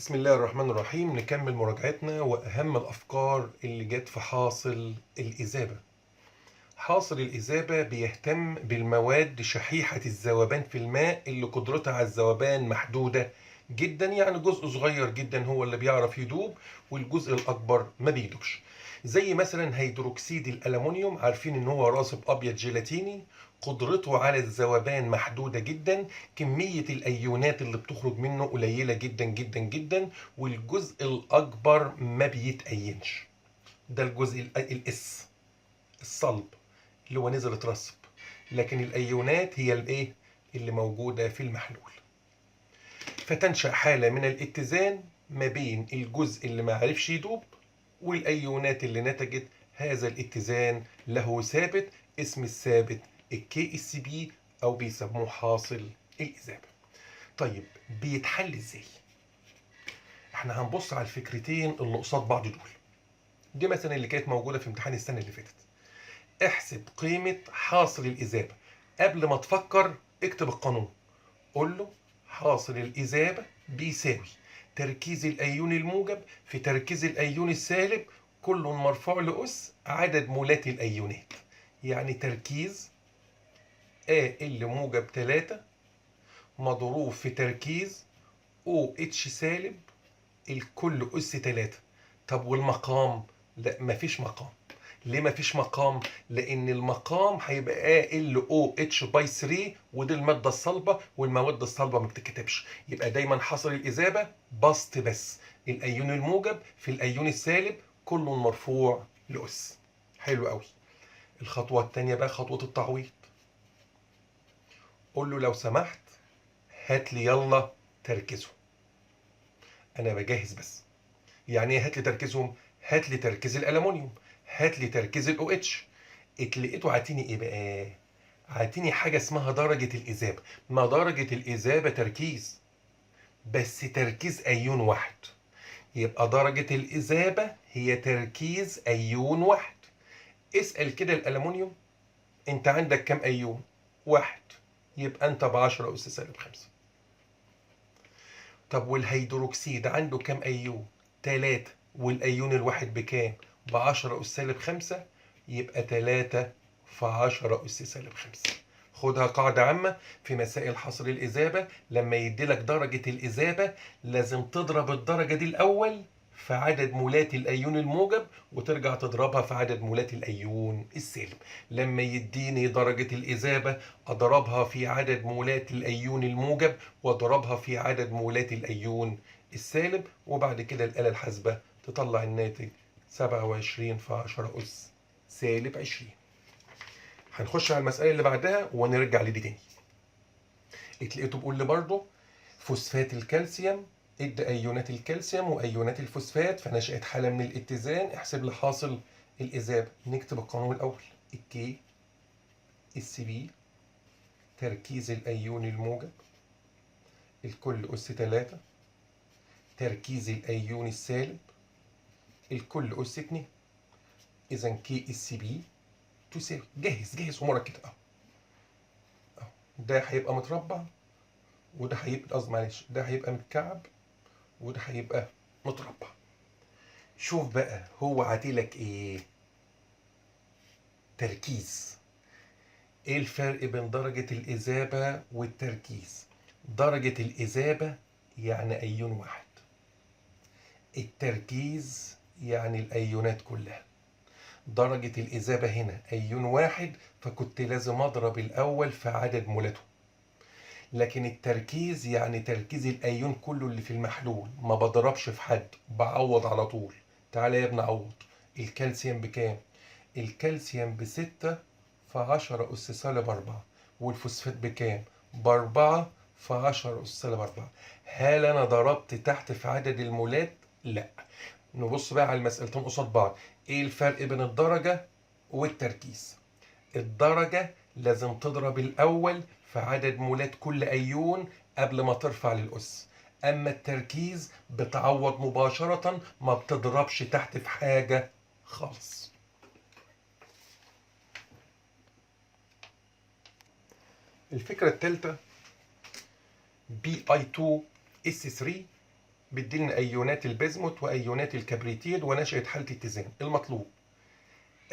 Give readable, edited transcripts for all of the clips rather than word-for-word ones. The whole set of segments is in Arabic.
بسم الله الرحمن الرحيم. نكمل مراجعتنا وأهم الأفكار اللي جت في حاصل الإذابة. حاصل الإذابة بيهتم بالمواد شحيحة الذوبان في الماء اللي قدرتها على الذوبان محدودة جدا، يعني جزء صغير جدا هو اللي بيعرف يدوب والجزء الأكبر ما بيدوبش. زي مثلا هيدروكسيد الألمنيوم، عارفين إن هو راصب أبيض جيلاتيني، قدرته على الذوبان محدودة جدا، كمية الأيونات اللي بتخرج منه قليلة جدا جدا جدا، والجزء الأكبر ما بيتأينش. ده الجزء الإس الصلب اللي هو نزل اترسب، لكن الايونات هي الايه اللي موجوده في المحلول. فتنشا حاله من الاتزان ما بين الجزء اللي ما عرفش يدوب والايونات اللي نتجت هذا الاتزان له ثابت، اسم الثابت الكي اس بي او بيسموه حاصل الاذابه. طيب بيتحل ازاي؟ احنا هنبص على الفكرتين اللي قصاد بعض دول. دي مثلا اللي كانت موجوده في امتحان السنه اللي فاتت. احسب قيمة حاصل الإذابة. قبل ما تفكر اكتب القانون، قول له حاصل الإذابة بيساوي تركيز الأيون الموجب في تركيز الأيون السالب، كل مرفوع لأس عدد مولات الأيونات. يعني تركيز ال موجب 3 مضروب في تركيز OH سالب الكل أس 3. طب والمقام؟ لا مفيش مقام. ليه مفيش مقام؟ لأن المقام هيبقى ال او اتش باي 3 ودي المادة الصلبة، والمواد الصلبة ما بتتكتبش. يبقى دايما حصل الإذابة بسط بس، الأيون الموجب في الأيون السالب كل مرفوع لأس. حلو قوي. الخطوة التانية بقى خطوة التعويض. قول له لو سمحت هات لي يلا تركيزهم. أنا بجهز بس. يعني ايه هات لي تركيزهم؟ هات لي تركيز الالومنيوم، هات لي تركيز الاو اتش. اتلقيته عاتيني ايه بقى؟ عاتيني حاجه اسمها درجه الاذابه. ما درجه الاذابه تركيز، بس تركيز ايون واحد. يبقى درجه الاذابه هي تركيز ايون واحد. اسال كده الالومنيوم، انت عندك كام ايون؟ واحد. يبقى انت ب 10 اس سالب 5. طب والهيدروكسيد عنده كام ايون؟ 3. والايون الواحد بكام؟ ب 10 اس سالب 5. يبقى 3 في 10 اس سالب 5. خدها قاعدة عامة في مسائل حصر الإذابة. لما يديلك درجة الإذابة لازم تضرب الدرجة دي الأول في عدد مولات الأيون الموجب، وترجع تضربها في عدد مولات الأيون السالب. لما يديني درجة الإذابة أضربها في عدد مولات الأيون الموجب، واضربها في عدد مولات الأيون السالب، وبعد كده الآلة الحاسبة تطلع الناتج 27 في 10 أس سالب 20. هنخش على المسألة اللي بعدها ونرجع لدي تاني. اتلقيته بيقول لي برضه فوسفات الكالسيوم، ادى ايونات الكالسيوم وايونات الفوسفات فنشأت حالة من الاتزان. احسب لي حاصل الإذابة. نكتب القانون الأول. الكي اس بي تركيز الأيون الموجب الكل أس 3 تركيز الأيون السالب الكل أس 2. إذا كي اس بي تساوي، جهز أمورك كده أهو. ده هيبقى متربع، وده هيبقى قصدي معلش ده هيبقى متكعب، وده هيبقى متربع. شوف بقى هو عاتلك ايه؟ تركيز. ايه الفرق بين درجة الإذابة والتركيز؟ درجة الإذابة يعني أيون واحد، التركيز يعني الأيونات كلها. درجة الإذابة هنا أيون واحد، فكنت لازم أضرب الأول في عدد مولاته. لكن التركيز يعني تركيز الأيون كله اللي في المحلول، ما بضربش في حد، بعوض على طول. تعالى يا ابني عوض. الكالسيوم بكام؟ الكالسيوم ب6 في 10 أس سالب 4. والفوسفات بكام؟ ب4 في 10 أس سالب 4. هل أنا ضربت تحت في عدد المولات؟ لا. نبص بقى على المسألتين قصاد بعض. إيه الفرق بين الدرجة والتركيز؟ الدرجة لازم تضرب الأول في عدد مولات كل أيون قبل ما ترفع للأس. أما التركيز بتعوض مباشرة، ما بتضربش تحت في حاجة خالص. الفكرة الثالثة BI2S3 بيديلنا ايونات البيزموت وايونات الكبريتيد ونشأت حالة اتزان. المطلوب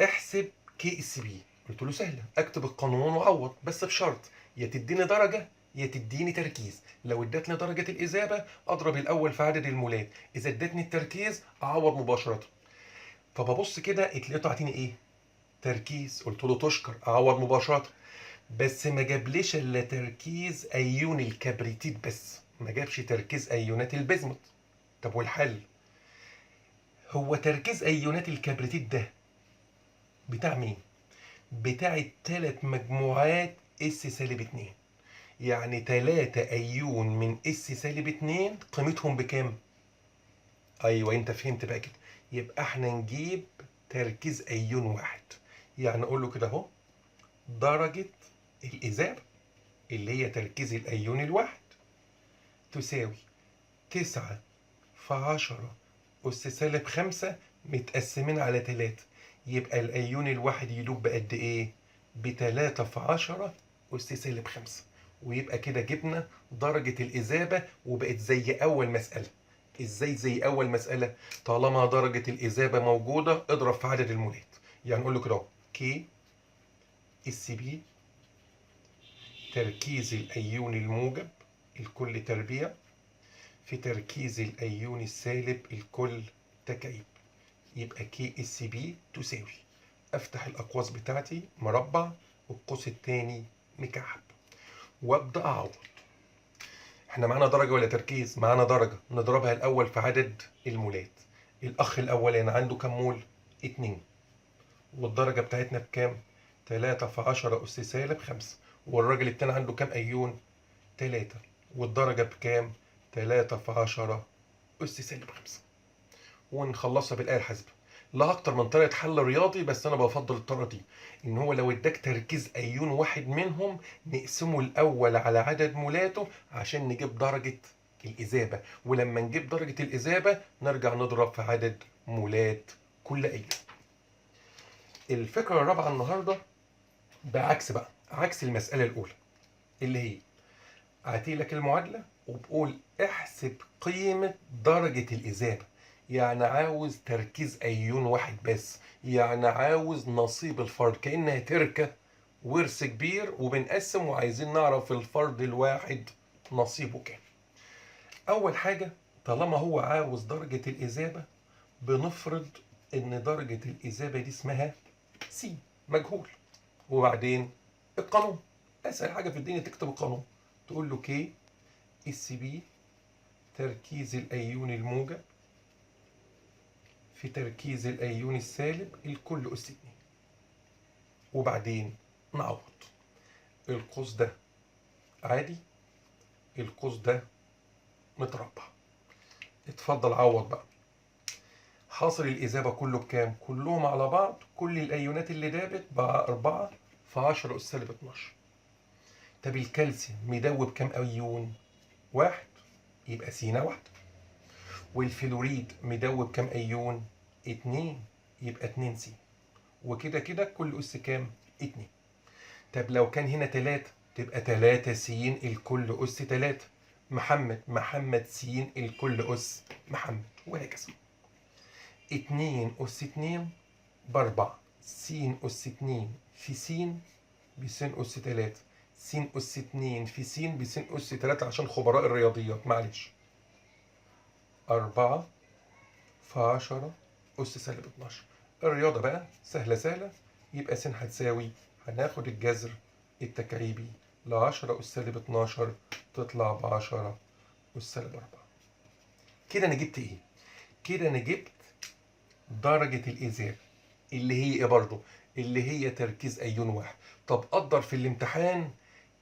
احسب كي اس بي. قلت له سهله، اكتب القانون واعوض، بس بشرط يا تديني درجه يا تديني تركيز. لو ادتني درجه الاذابه اضرب الاول في عدد المولات، اذا ادتني التركيز اعوض مباشره. فببص كده لقيته عطيني ايه؟ تركيز. قلت له تشكر، اعوض مباشره. بس ما جابليش الا تركيز ايون الكبريتيد بس، ما جابش تركيز ايونات البيزموت. طب والحل؟ هو تركيز ايونات الكبريتيد ده بتاع مين؟ بتاع التلات مجموعات اس سالب 2. يعني 3 ايون من اس سالب 2 قيمتهم بكام؟ ايوه انت فهمت بقى كده. يبقى احنا نجيب تركيز ايون واحد. يعني اقول له كده اهو، درجة الإذابة اللي هي تركيز الأيون الواحد تساوي 9 في 10 أس سالب 5 متقسمين على 3. يبقى الأيون الواحد يدوب بقد إيه؟ ب3 في 10 أس سالب 5. ويبقى كده جبنا درجة الإذابة وبقت زي أول مسألة. إزاي زي أول مسألة؟ طالما درجة الإذابة موجودة اضرب في عدد المولات. يعني نقول له كده كي اس بي تركيز الأيون الموجب الكل تربيع في تركيز الأيون السالب الكل تكعيب. يبقى كي اس بي تساوي، افتح الأقواس بتاعتي مربع والقوس التاني مكعب وابدأ أعوض. احنا معانا درجة ولا تركيز؟ معانا درجة، نضربها الأول في عدد المولات. الأخ الأولاني عنده كام مول؟ 2. والدرجة بتاعتنا بكام؟ 3 في 10 أس سالب 5. والراجل التاني عنده كام أيون؟ 3. والدرجة بكام؟ 3 في 10 أس سالب 5. ونخلصها بالآلة الحاسبة. لا أكتر من طريقة حل رياضي، بس أنا بفضل الطريقة دي. إن هو لو اداك تركيز أيون واحد منهم نقسمه الأول على عدد مولاته عشان نجيب درجة الإذابة، ولما نجيب درجة الإذابة نرجع نضرب في عدد مولات كل أيون. الفكرة الرابعة النهاردة بعكس بقى، عكس المسألة الأولى اللي هي عاتيلك المعادلة وبقول احسب قيمة درجة الإذابة. يعني عاوز تركيز أيون واحد بس، يعني عاوز نصيب الفرد، كأنها تركة ورث كبير وبنقسم وعايزين نعرف الفرد الواحد نصيبه كام. أول حاجة، طالما هو عاوز درجة الإذابة بنفرض إن درجة الإذابة دي اسمها س، مجهول. وبعدين القانون، أسهل حاجة في الدنيا تكتب القانون. تقول له كي اس بي تركيز الأيون الموجب في تركيز الأيون السالب الكل أس 2. وبعدين نعوض. القوس ده عادي، القوس ده متربع. اتفضل عوض بقى. حاصل الإذابة كله بكام؟ كلهم على بعض، كل الأيونات اللي دابت بقى 4 في 10 أس سالب 12. طب الكالسيوم مدوب كام أيون؟ 1، يبقى سينا 1. والفلوريد مدوب كام أيون؟ 2، يبقى 2 س. وكده كده كل أس كام؟ 2. طب لو كان هنا 3 تبقى 3 س الكل أس 3. محمد س الكل أس محمد، وهكذا. 2 أس 2 ب4، س أس 2 في س بس أس 3، س أس 2 في س بس أس 3 عشان خبراء الرياضيات معلش. 4 في 10 أس سالب 12. الرياضة بقى سهلة سهلة. يبقى س هتساوي، هناخد الجذر التكعيبي ل10 أس سالب 12 تطلع ب10 أس سالب 4. كده أنا جبت إيه؟ كده أنا جبت درجة الإذابة اللي هي إيه برضه؟ اللي هي تركيز أيون واحد. طب قدر في الامتحان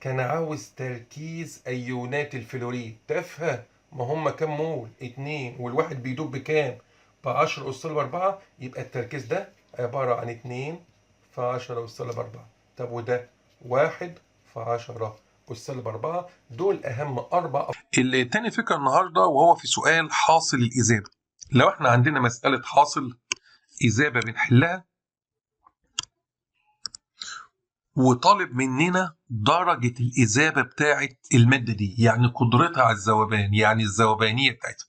كان عاوز تركيز أيونات الفلوريد. تافهة، ما هم كام مول؟ 2، والواحد بيدوب بكام؟ ب10 أس سالب 4. يبقى التركيز ده عبارة عن 2 في 10 أس سالب 4. طب وده 1 في 10 أس سالب 4. دول أهم 4. اللي تاني فكرة النهاردة وهو في سؤال حاصل الإذابة. لو احنا عندنا مسألة حاصل إذابة بنحلها وطالب مننا درجة الإذابة بتاعة المادة دي، يعني قدرتها على الذوبان، يعني الذوبانية بتاعتها.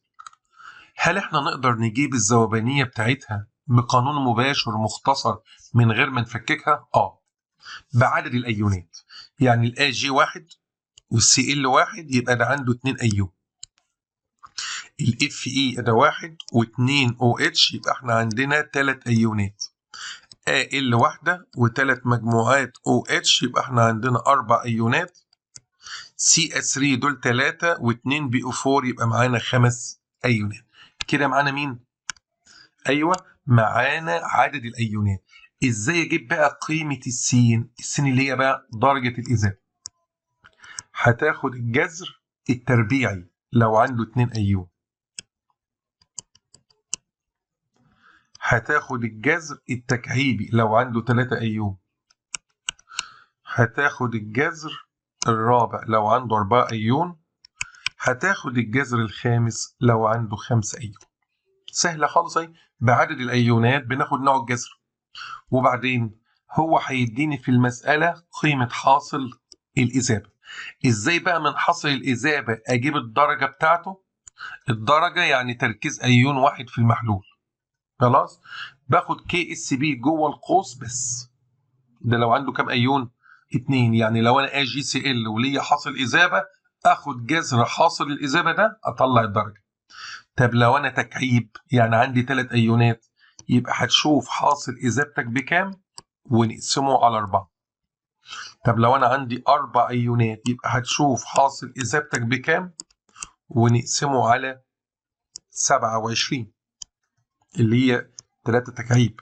هل احنا نقدر نجيب الذوبانية بتاعتها بقانون مباشر مختصر من غير ما نفككها؟ بعدد الايونات. يعني الاي جي 1 والسي ال 1 يبقى ده عنده 2 ايون. الاف اي ده 1 و2 او اتش يبقى احنا عندنا 3 ايونات. اي ال واحده و3 مجموعات او اتش يبقى احنا عندنا 4 ايونات. سي اس 3 دول 3 و2 بي او 4 يبقى معانا 5 ايونات. كده معانا مين؟ ايوه، معانا عدد الايونات. ازاي اجيب بقى قيمه السين اللي هي بقى درجه الاذابه؟ هتاخد الجذر التربيعي لو عنده 2 ايون، هتاخد الجذر التكعيبي لو عنده 3 ايون، هتاخد الجذر الرابع لو عنده 4 ايون، هتاخد الجذر الخامس لو عنده 5 ايون. سهله خالص اهي. بعدد الايونات بناخد نوع الجذر، وبعدين هو هيديني في المساله قيمه حاصل الاذابه. ازاي بقى من حاصل الاذابه اجيب الدرجه بتاعته؟ الدرجه يعني تركيز ايون واحد في المحلول. خلاص، باخد كي اس بي جوه القوس بس. ده لو عنده كام ايون؟ 2. يعني لو انا اي جي سي ال وليا حاصل اذابه، اخد جذر حاصل الاذابه ده اطلع الدرجه. طب لو انا تكعيب يعني عندي 3 ايونات، يبقى هتشوف حاصل اذابتك بكام ونقسمه على 4. طب لو انا عندي 4 ايونات، يبقى هتشوف حاصل اذابتك بكام ونقسمه على 27 اللي هي 3 تكعيب.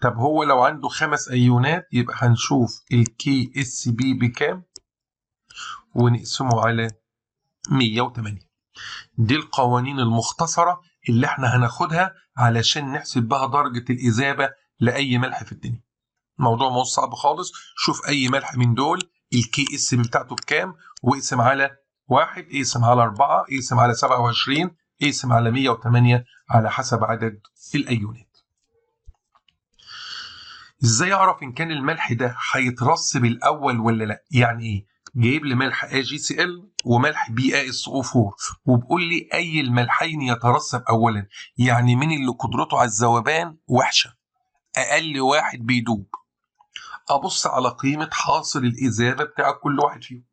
طب هو لو عنده 5 ايونات، يبقى هنشوف الكي اس بي بكام ونقسمه على 108. دي القوانين المختصرة اللي احنا هناخدها علشان نحسب بها درجة الإذابة لأي ملح في الدنيا. الموضوع مش صعب خالص. شوف أي ملح من دول الكي اس بي بتاعته بكام، واقسم على 1، اقسم على 4، اقسم على 27، اقسم على 108 على حسب عدد الأيونات. ازاي اعرف ان كان الملح ده هيترسب الاول ولا لا؟ يعني ايه؟ جايب لي ملح اي جي سي ال وملح بي اي اس او 4، وبقول لي اي الملحين يترسب اولا. يعني مين اللي قدرته على الذوبان وحشه، اقل واحد بيدوب. ابص على قيمه حاصل الاذابه بتاع كل واحد فيهم.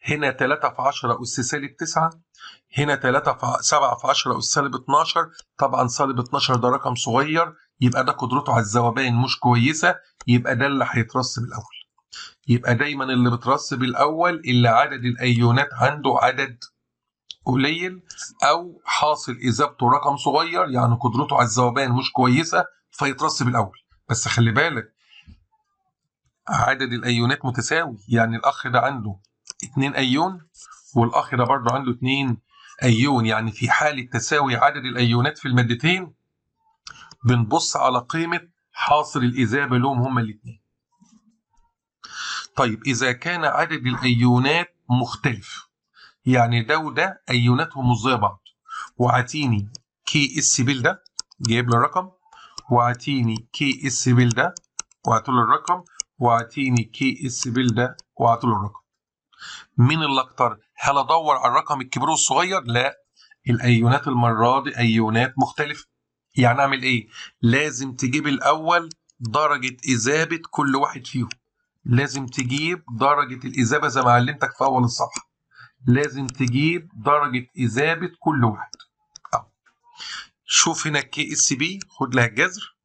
هنا 3 في 10 اس سالب 9، هنا 3 في 7 في 10 اس سالب 12. طبعا سالب 12 ده رقم صغير، يبقى ده قدرته على الذوبان مش كويسه، يبقى ده اللي هيترسب الاول. يبقى دايما اللي بترسب الاول اللي عدد الايونات عنده عدد قليل، او حاصل اذابته رقم صغير، يعني قدرته على الذوبان مش كويسه فيترسب الاول. بس خلي بالك عدد الايونات متساوي، يعني الاخ ده عنده 2 ايون والاخ ده برضه عنده 2 ايون. يعني في حاله تساوي عدد الايونات في المادتين بنبص على قيمه حاصل الاذابه لهم هما الاثنين. طيب اذا كان عدد الايونات مختلف، يعني ده وده ايوناتهم مش زي بعض، وعاتيني كي اس بيل ده جايب لي الرقم، وعاتيني كي اس بيل ده وعطوا له الرقم، وعاتيني كي اس بيل ده وعطوا له الرقم، مين اللي اكتر؟ هل ادور على الرقم الكبير والصغير؟ لا، الايونات المره دي ايونات مختلفه. يعني اعمل ايه؟ لازم تجيب الاول درجه اذابه كل واحد فيهم. لازم تجيب درجه الاذابه زي ما علمتك في اول الصفحه. لازم تجيب درجه اذابه كل واحد. شوف هنا الكي اس بي خد لها الجذر،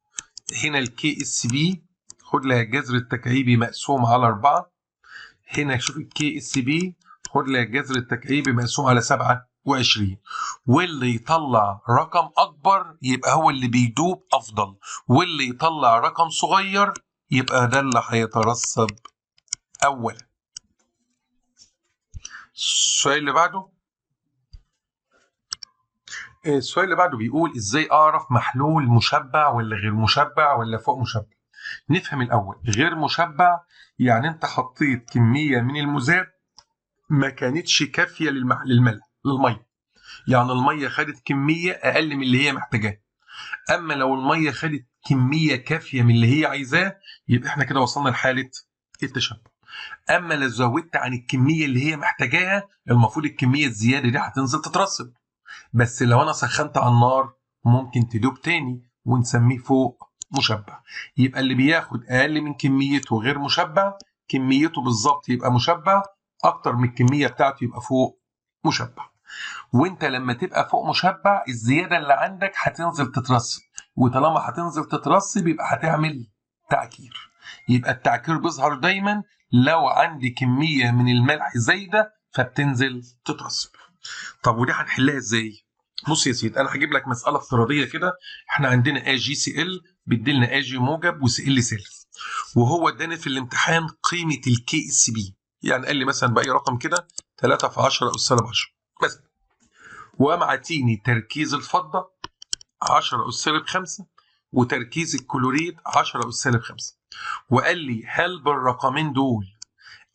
هنا الكي اس بي خد لها الجذر التكعيبي مقسوم على 4، هنا شوف الكي اس بي خد لها الجذر التكعيبي مقسوم على 27. واللي يطلع رقم اكبر يبقى هو اللي بيدوب افضل، واللي يطلع رقم صغير يبقى ده اللي هيترسب اولا. السؤال اللي بعده، السؤال اللي بعده بيقول ازاي اعرف محلول مشبع ولا غير مشبع ولا فوق مشبع؟ نفهم الاول. غير مشبع يعني انت حطيت كميه من المذاب ما كانتش كافيه للميه، يعني الميه خدت كميه اقل من اللي هي محتاجاه. اما لو الميه خدت كميه كافيه من اللي هي عايزاه، يبقى احنا كده وصلنا لحاله التشبع. اما لو زودت عن الكميه اللي هي محتاجاها، المفروض الكميه الزياده دي هتنزل تترسب. بس لو انا سخنت على النار ممكن تدوب تاني ونسميه فوق مشبع. يبقى اللي بياخد اقل من كميته غير مشبع، كميته بالظبط يبقى مشبع، اكتر من الكميه بتاعته يبقى فوق مشبع. وانت لما تبقى فوق مشبع الزياده اللي عندك هتنزل تترسب، وطالما هتنزل تترسب يبقى هتعمل تعكير. يبقى التعكير بيظهر دايما لو عندي كميه من الملح زايده فبتنزل تترسب. طب ودي هنحلها ازاي؟ بص يا سيدي، انا هجيب لك مساله افتراضيه كده. احنا عندنا AgCl بيديلنا Ag موجب وCl سالب، وهو اداني في الامتحان قيمه الKSB، يعني قال لي مثلا باي رقم كده 3 في 10 أس سالب 10 بس، وقام عاطيني تركيز الفضه 10 أس سالب 5 وتركيز الكلوريد 10 أس سالب 5، وقال لي هل بالرقمين دول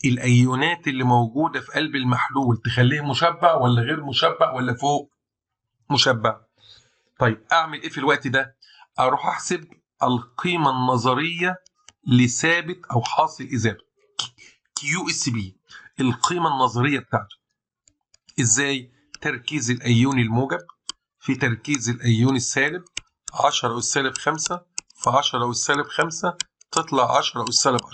الايونات اللي موجوده في قلب المحلول تخليه مشبع ولا غير مشبع ولا فوق مشبع؟ طيب اعمل ايه في الوقت ده؟ اروح احسب القيمه النظريه لثابت او حاصل اذابه QSB، القيمه النظريه بتاعته ازاي؟ تركيز الايون الموجب في تركيز الايون السالب 10 أس سالب 5 في 10 أس سالب 5 تطلع 10 أس سالب 10.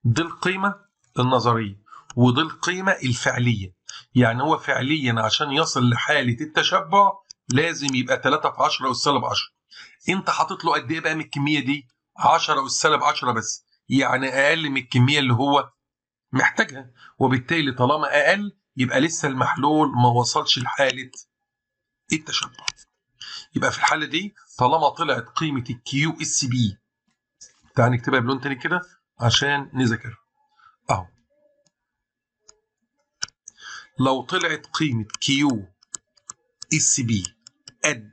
دي القيمه النظريه ودي القيمه الفعليه. يعني هو فعليا عشان يصل لحاله التشبع لازم يبقى 3 في 10 أس سالب 10. انت حاطط له قد ايه بقى من الكميه دي؟ 10 أس سالب 10 بس، يعني اقل من الكميه اللي هو محتاجها، وبالتالي طالما اقل يبقى لسه المحلول ما وصلش لحاله التشبع. يبقى في الحاله دي طالما طلعت قيمه الQSB، تعال نكتبها بلون تاني كده عشان نذاكرها اهو. لو طلعت قيمه QSB قد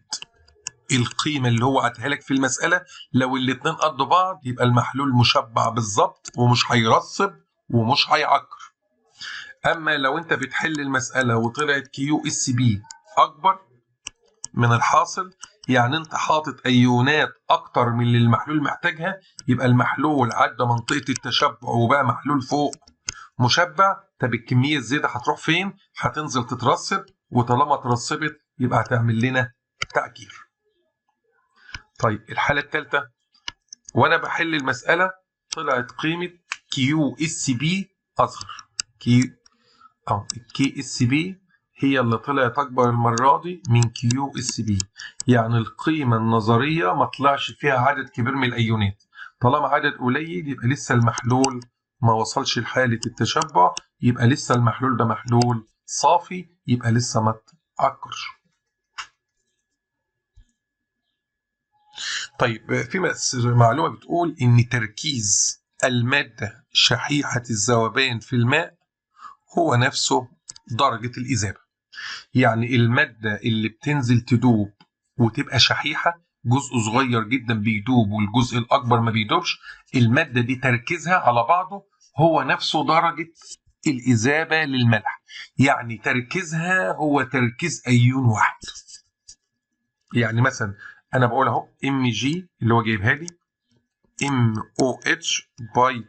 القيمه اللي هو عطاها لك في المساله، لو الاثنين قد بعض يبقى المحلول مشبع بالظبط ومش هيرسب ومش هيعكر. اما لو انت بتحل المساله وطلعت QSB اكبر من الحاصل، يعني انت حاطط ايونات اكتر من اللي المحلول محتاجها، يبقى المحلول عدى منطقه التشبع وبقى محلول فوق مشبع. طب الكميه الزياده هتروح فين؟ هتنزل تترسب، وطالما اترسبت يبقى هتعمل لنا تعكير. طيب الحاله الثالثه، وانا بحل المساله طلعت قيمه QSB اصغر. KSB هي اللي طلعت اكبر المره دي من QSB، يعني القيمه النظريه ما طلعش فيها عدد كبير من الايونات. طالما عدد قليل يبقى لسه المحلول ما وصلش لحاله التشبع، يبقى لسه المحلول ده محلول صافي، يبقى لسه ما تعكرش. طيب في معلومه بتقول ان تركيز الماده شحيحه الذوبان في الماء هو نفسه درجه الاذابه. يعني المادة اللي بتنزل تدوب وتبقى شحيحة جزء صغير جدا بيدوب والجزء الأكبر ما بيدوبش، المادة دي تركيزها على بعضه هو نفسه درجة الإذابة للملح، يعني تركيزها هو تركيز أيون واحد. يعني مثلا أنا بقول أهو Mg اللي هو جايبها لي MOH باي 2،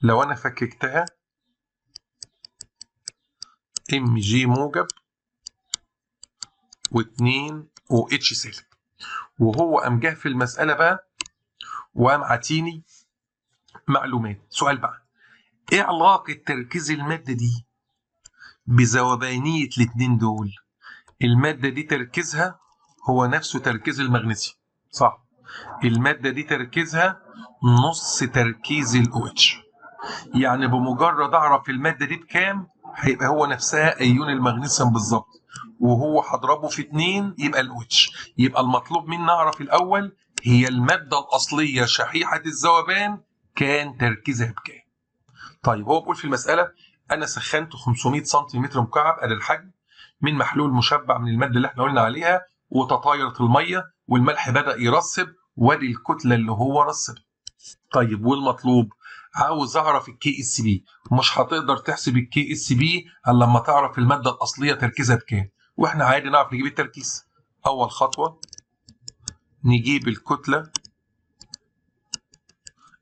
لو أنا فككتها Mg موجب و2 OH سالب، وهو قام جه في المسألة بقى وقام عاتيني معلومات. سؤال بقى، ايه علاقة تركيز المادة دي بذوبانية الاتنين دول؟ المادة دي تركيزها هو نفسه تركيز المغنيسيوم، صح؟ المادة دي تركيزها نص تركيز ال OH، يعني بمجرد اعرف المادة دي بكام هيبقى هو نفسها ايون المغنيسيوم بالظبط، وهو هضربه في 2 يبقى ال OH. يبقى المطلوب مني اعرف الاول هي المادة الأصلية شحيحة الذوبان كان تركيزها بكام. طيب هو بيقول في المسألة أنا سخنت 500 سنتيمتر مكعب أدي الحجم من محلول مشبع من المادة اللي احنا قلنا عليها، وتطايرت المية والملح بدأ يرسب، وادي الكتلة اللي هو رسبها. طيب والمطلوب عاوز أعرف الKSB. مش هتقدر تحسب الKSB إلا لما تعرف المادة الأصلية تركيزها بكام، واحنا عادي نعرف نجيب التركيز. أول خطوة نجيب الكتلة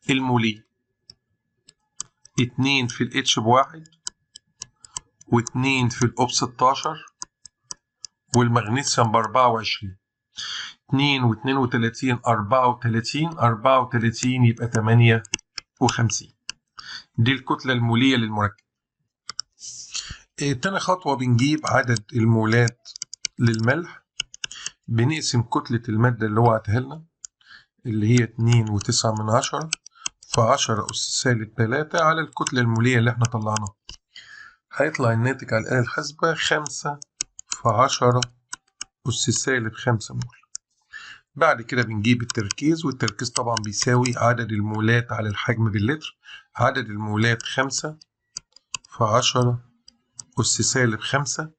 المولية، 2 في الاتش ب1 و2 في الأوب 16 والمغنيسيوم ب 24. 2 و32 34 34 يبقى 58. دي الكتلة المولية للمركب. تاني خطوة بنجيب عدد المولات للملح، بنقسم كتلة المادة اللي هو عطاها لنا اللي هي 2.9 في 10 أس -3 على الكتلة المولية اللي احنا طلعناها. هيطلع الناتج على الآلة الحاسبة 5 في 10 أس -5 مول. بعد كده بنجيب التركيز، والتركيز طبعا بيساوي عدد المولات على الحجم باللتر. عدد المولات 5 في 10 أس -5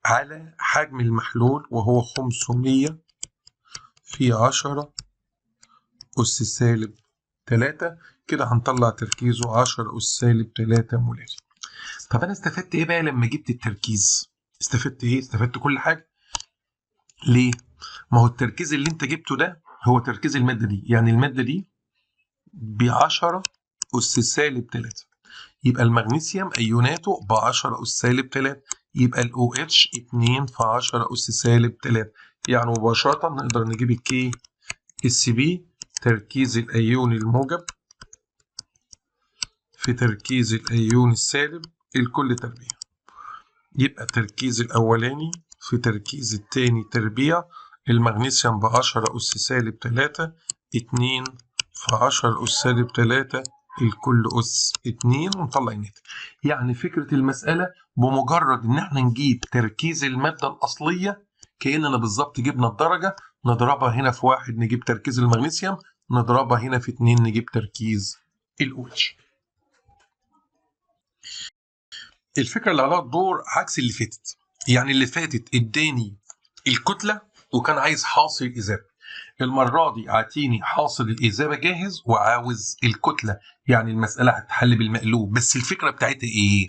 على حجم المحلول وهو 500 في 10 أس -3. كده هنطلع تركيزه 10 أس -3 مولات. طب أنا استفدت إيه بقى لما جبت التركيز؟ استفدت إيه؟ استفدت كل حاجة. ليه؟ ما هو التركيز اللي أنت جبته ده هو تركيز المادة دي، يعني المادة دي ب10 أس -3، يبقى المغنيسيوم أيوناته ب10 أس -3، يبقى ال OH 2 في 10 أس -3. يعني مباشرة نقدر نجيب الكي اس بي تركيز الأيون الموجب في تركيز الأيون السالب الكل تربيع. يبقى التركيز الأولاني في تركيز التاني تربيع. المغنيسيوم ب10 أس -3، 2 في 10 أس -3 الكل أس 2، ونطلع الناتج. يعني فكرة المسألة بمجرد إن احنا نجيب تركيز المادة الأصلية كأننا بالظبط جبنا الدرجة، نضربها هنا في 1 نجيب تركيز المغنيسيوم، نضربها هنا في 2 نجيب تركيز الأوتش. الفكرة اللي عليها الدور عكس اللي فاتت. يعني اللي فاتت اداني الكتلة وكان عايز حاصل الإذابة. المرة دي اعطيني حاصل الإذابة جاهز وعاوز الكتلة، يعني المسألة هتحل بالمقلوب. بس الفكرة بتاعتها إيه؟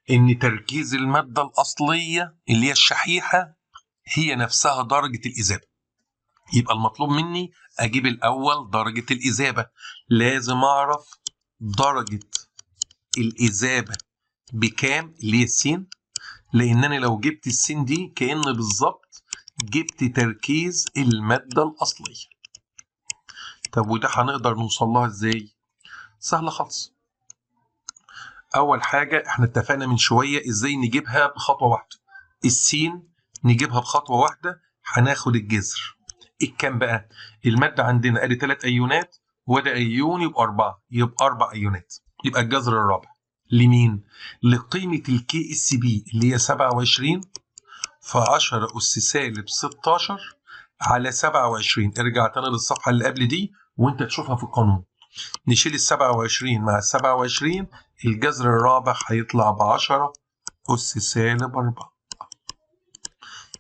إن تركيز المادة الأصلية اللي هي الشحيحة هي نفسها درجة الإذابة. يبقى المطلوب مني أجيب الأول درجة الإذابة. لازم أعرف درجة الإذابة بكام اللي هي السين، لأن أنا لو جبت السين دي كأن بالظبط جبت تركيز المادة الأصلية. طب وده هنقدر نوصل لها إزاي؟ سهلة خالص. أول حاجة إحنا اتفقنا من شوية إزاي نجيبها بخطوة واحدة. السين نجيبها بخطوة واحدة، هناخد الجذر. الكام بقى؟ المادة عندنا أدي 3 أيونات وده أيون، يبقى 4، يبقى 4 أيونات، يبقى الجذر الرابع لمين؟ لقيمة الكي اس بي اللي هي 27 في 10 أس -16 على 27. ارجع تاني للصفحة اللي قبل دي وانت تشوفها في القانون. نشيل 27 مع 27، الجذر الرابع هيطلع ب10 أس -4.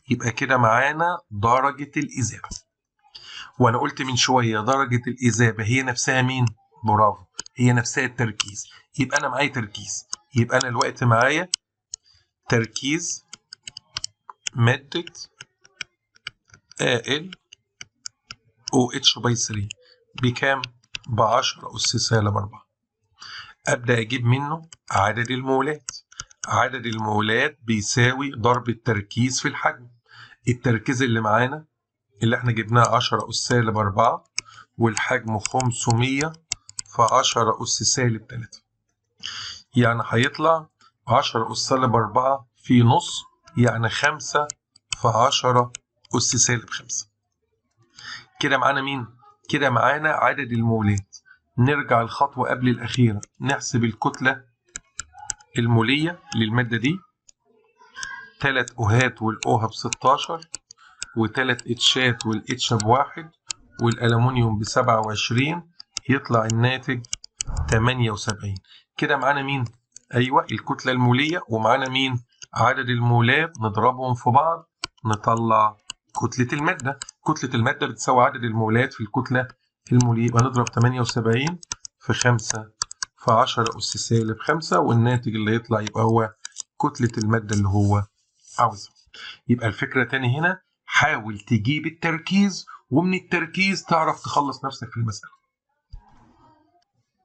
يبقى كده معانا درجة الإذابة. وأنا قلت من شوية درجة الإذابة هي نفسها مين؟ برافو، هي نفسها التركيز. يبقى أنا معايا تركيز، يبقى أنا الوقت معايا تركيز مادة AL OH باي 3 بكام؟ ب10 أس -4. أبدأ أجيب منه عدد المولات. عدد المولات بيساوي ضرب التركيز في الحجم. التركيز اللي معانا اللي احنا جبناه 10 أس -4 والحجم 500 في 10 أس -3، يعني هيطلع 10 أس -4 في نص، يعني 5 في 10 أس -5. كده معانا مين؟ كده معانا عدد المولات. نرجع الخطوة قبل الأخيرة نحسب الكتلة المولية للمادة دي. 3 أوهات والأوها ب16 و3 اتشات والاتش ب1 والألمونيوم ب27، يطلع الناتج 78. كده معانا مين؟ أيوة الكتلة المولية، ومعانا مين؟ عدد المولات. نضربهم في بعض نطلع كتلة المادة. كتلة المادة بتساوي عدد المولات في الكتلة المولية، يبقى نضرب 78 في 5 في 10 أس -5، والناتج اللي يطلع يبقى هو كتلة المادة اللي هو عاوزها. يبقى الفكرة تاني هنا، حاول تجيب التركيز ومن التركيز تعرف تخلص نفسك في المسألة.